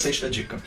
Sexta dica.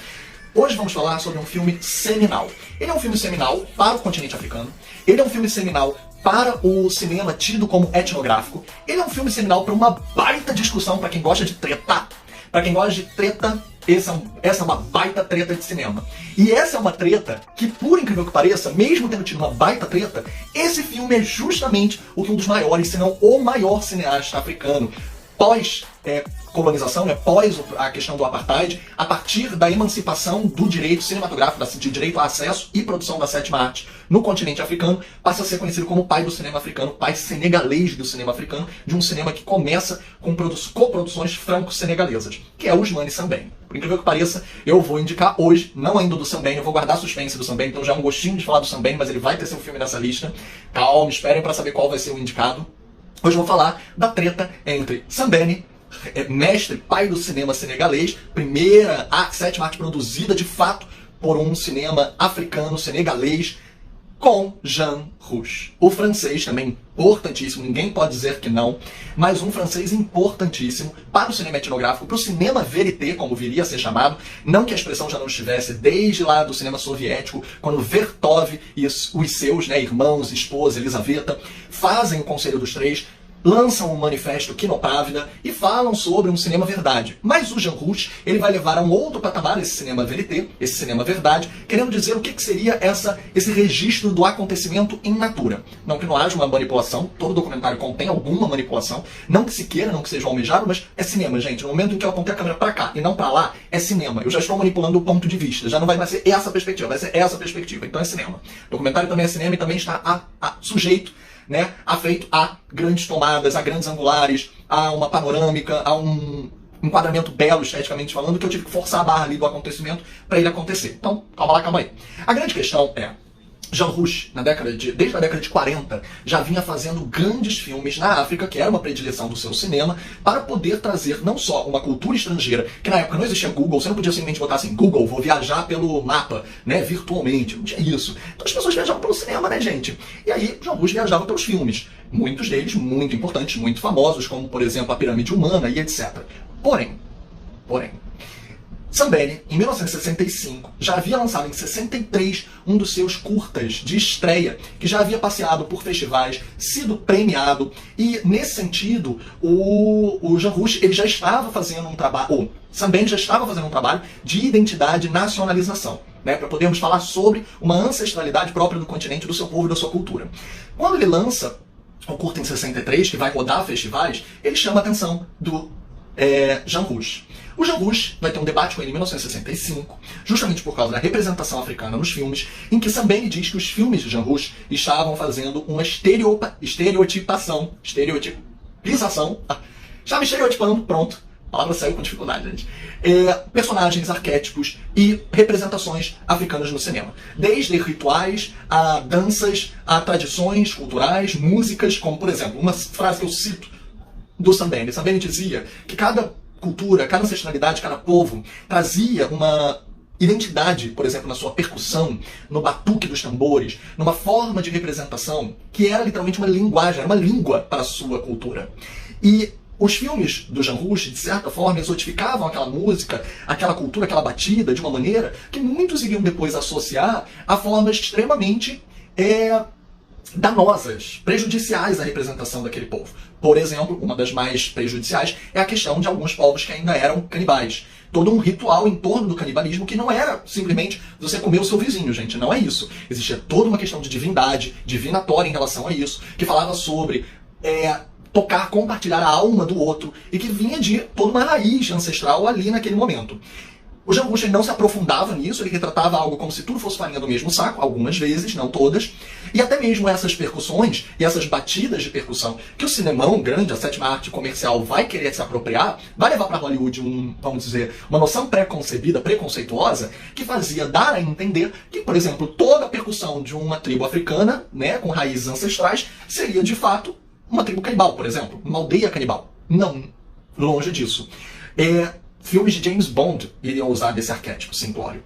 Hoje vamos falar sobre um filme seminal. Ele é um filme seminal para o continente africano. Ele é um filme seminal para o cinema tido como etnográfico. Ele é um filme seminal para uma baita discussão para quem gosta de treta. Para quem gosta de treta, essa é uma baita treta de cinema. E essa é uma treta que, por incrível que pareça, mesmo tendo tido uma baita treta, esse filme é justamente o que um dos maiores, se não o maior cineasta africano, pós-colonização, pós a questão do apartheid, a partir da emancipação do direito cinematográfico, de direito a acesso e produção da sétima arte no continente africano, passa a ser conhecido como o pai do cinema africano, pai senegalês do cinema africano, de um cinema que começa com coproduções franco-senegalesas, que é o Ousmane Sembène. Por incrível que pareça, eu vou indicar hoje, não ainda do Sembène, eu vou guardar a suspense do Sembène, então já é um gostinho de falar do Sembène, mas ele vai ter seu filme nessa lista. Calma, esperem para saber qual vai ser o indicado. Hoje eu vou falar da treta entre Sembène, mestre, pai do cinema senegalês, sétima arte produzida de fato por um cinema africano, senegalês, com Jean Rouch. O francês também importantíssimo, ninguém pode dizer que não, mas um francês importantíssimo para o cinema etnográfico, para o cinema verité, como viria a ser chamado, não que a expressão já não estivesse desde lá do cinema soviético, quando Vertov e os seus irmãos, esposa, Elisaveta, fazem o Conselho dos Três, lançam um manifesto Quinopávida e falam sobre um cinema verdade. Mas o Jean Rouch, ele vai levar a um outro patamar esse cinema verité, esse cinema verdade, querendo dizer o que seria esse registro do acontecimento in natura. Não que não haja uma manipulação, todo documentário contém alguma manipulação, não que se queira, não que seja almejado, mas é cinema, gente. No momento em que eu apontei a câmera para cá e não para lá, é cinema. Eu já estou manipulando o ponto de vista, já não vai mais ser essa perspectiva, vai ser essa perspectiva. Então é cinema. O documentário também é cinema e também está sujeito, afeito a grandes tomadas, a grandes angulares, a uma panorâmica, a um enquadramento belo, esteticamente falando, que eu tive que forçar a barra ali do acontecimento para ele acontecer. Então, calma aí. A grande questão é, Jean Rouch, desde a década de 40, já vinha fazendo grandes filmes na África, que era uma predileção do seu cinema, para poder trazer não só uma cultura estrangeira, que na época não existia Google, você não podia simplesmente botar assim, Google, vou viajar pelo mapa, virtualmente, não tinha isso. Então as pessoas viajavam pelo cinema, gente? E aí Jean Rouch viajava pelos filmes, muitos deles muito importantes, muito famosos, como por exemplo A Pirâmide Humana e etc. Porém, Sembène, em 1965, já havia lançado em 63 um dos seus curtas de estreia, que já havia passeado por festivais, sido premiado, e nesse sentido, o Jean Rouch, ele já estava fazendo um trabalho, Sembène já estava fazendo um trabalho de identidade e nacionalização, para podermos falar sobre uma ancestralidade própria do continente, do seu povo e da sua cultura. Quando ele lança o curta em 63, que vai rodar festivais, ele chama a atenção do Jean Rouch. O Jean Rouch vai ter um debate com ele em 1965, justamente por causa da representação africana nos filmes, em que Sembène diz que os filmes de Jean Rouch estavam fazendo uma estereotipização, estava estereotipando, pronto, a palavra saiu com dificuldade, gente, personagens, arquétipos e representações africanas no cinema. Desde rituais, a danças, a tradições culturais, músicas, como por exemplo, uma frase que eu cito do Sembène. Sembène dizia que cada cultura, cada ancestralidade, cada povo trazia uma identidade, por exemplo, na sua percussão, no batuque dos tambores, numa forma de representação que era literalmente uma linguagem, era uma língua para a sua cultura. E os filmes do Jean Rouch, de certa forma, exotificavam aquela música, aquela cultura, aquela batida, de uma maneira que muitos iriam depois associar a formas extremamente danosas, prejudiciais à representação daquele povo. Por exemplo, uma das mais prejudiciais é a questão de alguns povos que ainda eram canibais. Todo um ritual em torno do canibalismo que não era simplesmente você comer o seu vizinho, gente, não é isso. Existia toda uma questão de divindade, divinatória em relação a isso, que falava sobre tocar, compartilhar a alma do outro, e que vinha de toda uma raiz ancestral ali naquele momento. O Jean Rouch não se aprofundava nisso, ele retratava algo como se tudo fosse farinha do mesmo saco, algumas vezes, não todas, e até mesmo essas percussões e essas batidas de percussão que o cinemão grande, a sétima arte comercial, vai querer se apropriar, vai levar para Hollywood vamos dizer, uma noção pré-concebida, preconceituosa, que fazia dar a entender que, por exemplo, toda a percussão de uma tribo africana, com raízes ancestrais, seria de fato uma tribo canibal, por exemplo, uma aldeia canibal. Não, longe disso. Filmes de James Bond iriam usar desse arquétipo simplório.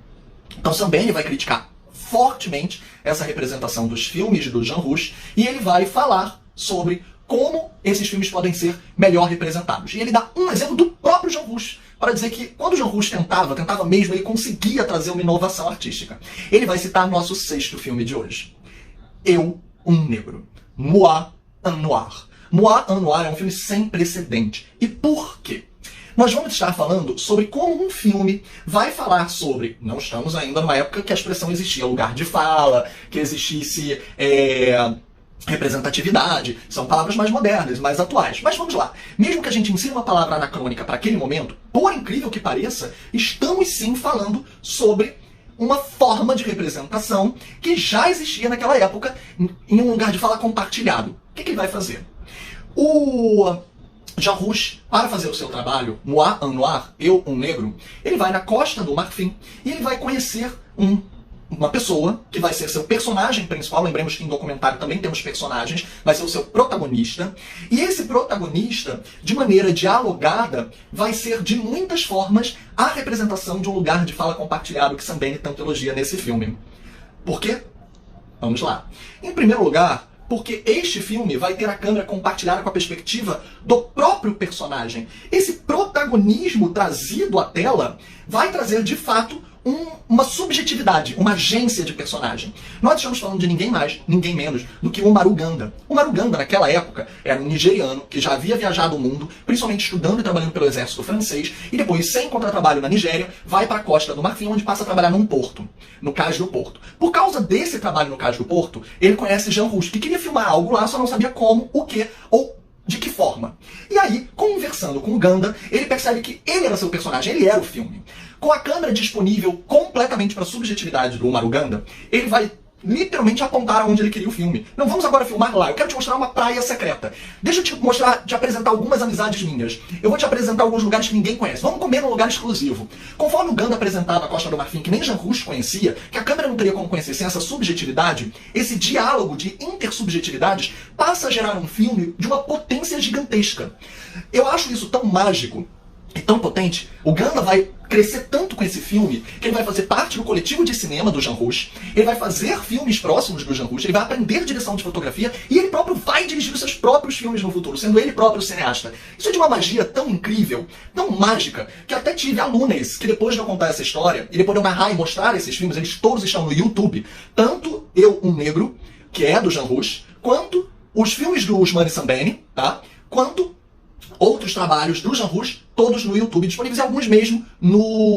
Então Sembène vai criticar fortemente essa representação dos filmes do Jean Rouch, e ele vai falar sobre como esses filmes podem ser melhor representados. E ele dá um exemplo do próprio Jean Rouch, para dizer que quando o Jean Rouch tentava mesmo, ele conseguia trazer uma inovação artística. Ele vai citar nosso 6º filme de hoje. Eu, um Negro. Moi, un Noir. Moi, un Noir é um filme sem precedente. E por quê? Nós vamos estar falando sobre como um filme vai falar sobre... Não estamos ainda numa época que a expressão existia lugar de fala, que existisse representatividade. São palavras mais modernas, mais atuais. Mas vamos lá. Mesmo que a gente insira uma palavra anacrônica para aquele momento, por incrível que pareça, estamos sim falando sobre uma forma de representação que já existia naquela época em um lugar de fala compartilhado. O que ele vai fazer? O Jean Rouch, para fazer o seu trabalho, Moi, un Noir, Eu, um Negro, ele vai na Costa do Marfim e ele vai conhecer uma pessoa que vai ser seu personagem principal. Lembremos que em documentário também temos personagens, vai ser o seu protagonista. E esse protagonista, de maneira dialogada, vai ser de muitas formas a representação de um lugar de fala compartilhado que Sambene tanto elogia nesse filme. Por quê? Vamos lá. Em primeiro lugar, porque este filme vai ter a câmera compartilhada com a perspectiva do próprio personagem. Esse protagonismo trazido à tela vai trazer, de fato, uma subjetividade, uma agência de personagem. Nós estamos falando de ninguém mais, ninguém menos do que o Maru Ganda. O Maru Ganda, naquela época, era um nigeriano que já havia viajado o mundo, principalmente estudando e trabalhando pelo exército francês, e depois, sem encontrar trabalho na Nigéria, vai para a Costa do Marfim, onde passa a trabalhar num porto, no Cais do Porto. Por causa desse trabalho no Cais do Porto, ele conhece Jean Rouch, que queria filmar algo lá, só não sabia como, o que ou de que forma. E aí, conversando com o Ganda, ele percebe que ele era seu personagem, ele era o filme. Com a câmera disponível completamente para a subjetividade do Maru Ganda, ele vai literalmente apontar aonde ele queria o filme. Não vamos agora filmar lá, eu quero te mostrar uma praia secreta. Deixa eu te apresentar algumas amizades minhas. Eu vou te apresentar alguns lugares que ninguém conhece. Vamos comer num lugar exclusivo. Conforme o Ganda apresentava a Costa do Marfim, que nem Jean Rouch conhecia, que a câmera não teria como conhecer sem essa subjetividade, esse diálogo de intersubjetividades passa a gerar um filme de uma potência gigantesca. Eu acho isso tão mágico e tão potente. O Ganda vai crescer tanto com esse filme que ele vai fazer parte do coletivo de cinema do Jean Rouch, ele vai fazer filmes próximos do Jean Rouch, ele vai aprender direção de fotografia e ele próprio vai dirigir os seus próprios filmes no futuro, sendo ele próprio cineasta. Isso é de uma magia tão incrível, tão mágica, que até tive alunas que depois de eu contar essa história e depois de eu narrar e mostrar esses filmes, eles todos estão no YouTube, tanto Eu, um Negro, que é do Jean Rouch, quanto os filmes do Ousmane Sambene, tá? Quanto outros trabalhos do Jean Rouch, todos no YouTube, disponíveis e alguns mesmo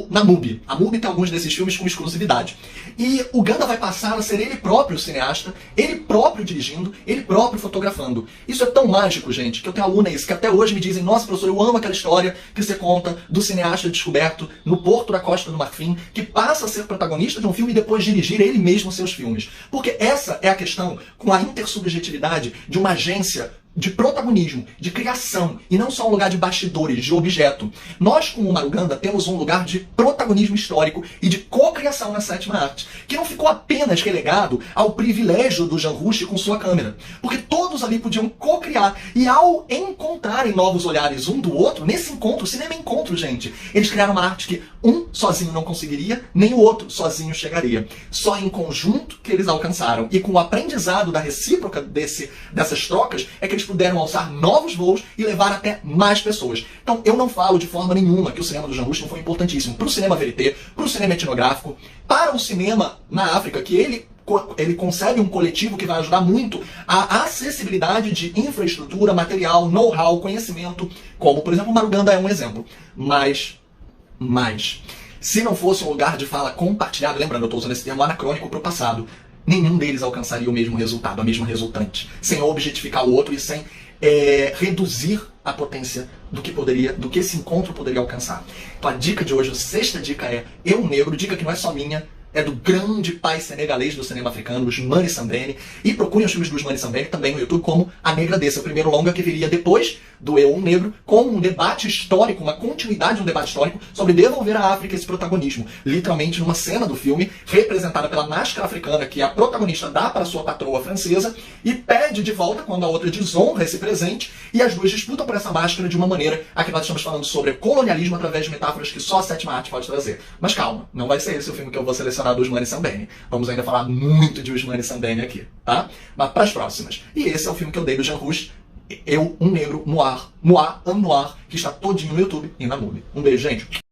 na MUBI. A MUBI tem alguns desses filmes com exclusividade. E o Ganda vai passar a ser ele próprio cineasta, ele próprio dirigindo, ele próprio fotografando. Isso é tão mágico, gente, que eu tenho alunas que até hoje me dizem: nossa, professor, eu amo aquela história que você conta do cineasta descoberto no Porto da Costa do Marfim, que passa a ser protagonista de um filme e depois dirigir ele mesmo seus filmes. Porque essa é a questão com a intersubjetividade de uma agência de protagonismo, de criação, e não só um lugar de bastidores, de objeto. Nós, como o Maru Ganda, temos um lugar de protagonismo histórico e de co-criação na sétima arte, que não ficou apenas relegado ao privilégio do Jean Rouch com sua câmera, porque todos ali podiam co-criar, e ao encontrarem novos olhares um do outro, nesse encontro, o cinema é encontro, gente, eles criaram uma arte que um sozinho não conseguiria, nem o outro sozinho chegaria. Só em conjunto que eles alcançaram, e com o aprendizado da recíproca dessas trocas, é que eles puderam alçar novos voos e levar até mais pessoas. Então, eu não falo de forma nenhuma que o cinema do Jean Rouch não foi importantíssimo para o cinema verité, para o cinema etnográfico, para o cinema na África, que ele concebe um coletivo que vai ajudar muito a acessibilidade de infraestrutura, material, know-how, conhecimento, como, por exemplo, o Maru Ganda é um exemplo. Mas, se não fosse um lugar de fala compartilhado, lembrando, eu estou usando esse termo anacrônico para o passado, nenhum deles alcançaria o mesmo resultado, a mesma resultante, sem objetificar o outro e sem reduzir a potência do que esse encontro poderia alcançar. Então a dica de hoje, a sexta dica é Eu, um Negro, dica que não é só minha, é do grande pai senegalês do cinema africano, Ousmane Sambene, e procurem os filmes do Ousmane Sambene também no YouTube como A Negra Desça, o primeiro longa que viria depois do Eu, um Negro, com um debate histórico, uma continuidade de um debate histórico sobre devolver à África esse protagonismo. Literalmente numa cena do filme, representada pela máscara africana, que a protagonista dá para sua patroa francesa e pede de volta quando a outra desonra esse presente, e as duas disputam por essa máscara de uma maneira a que nós estamos falando sobre colonialismo através de metáforas que só a sétima arte pode trazer. Mas calma, não vai ser esse o filme que eu vou selecionar do Ousmane Sambene. Vamos ainda falar muito de Ousmane Sambene aqui, tá? Mas para as próximas. E esse é o filme que eu dei do Jean Rouch, Eu, um negro, noir, noir, un noir, que está todinho no YouTube e na MUBI. Um beijo, gente.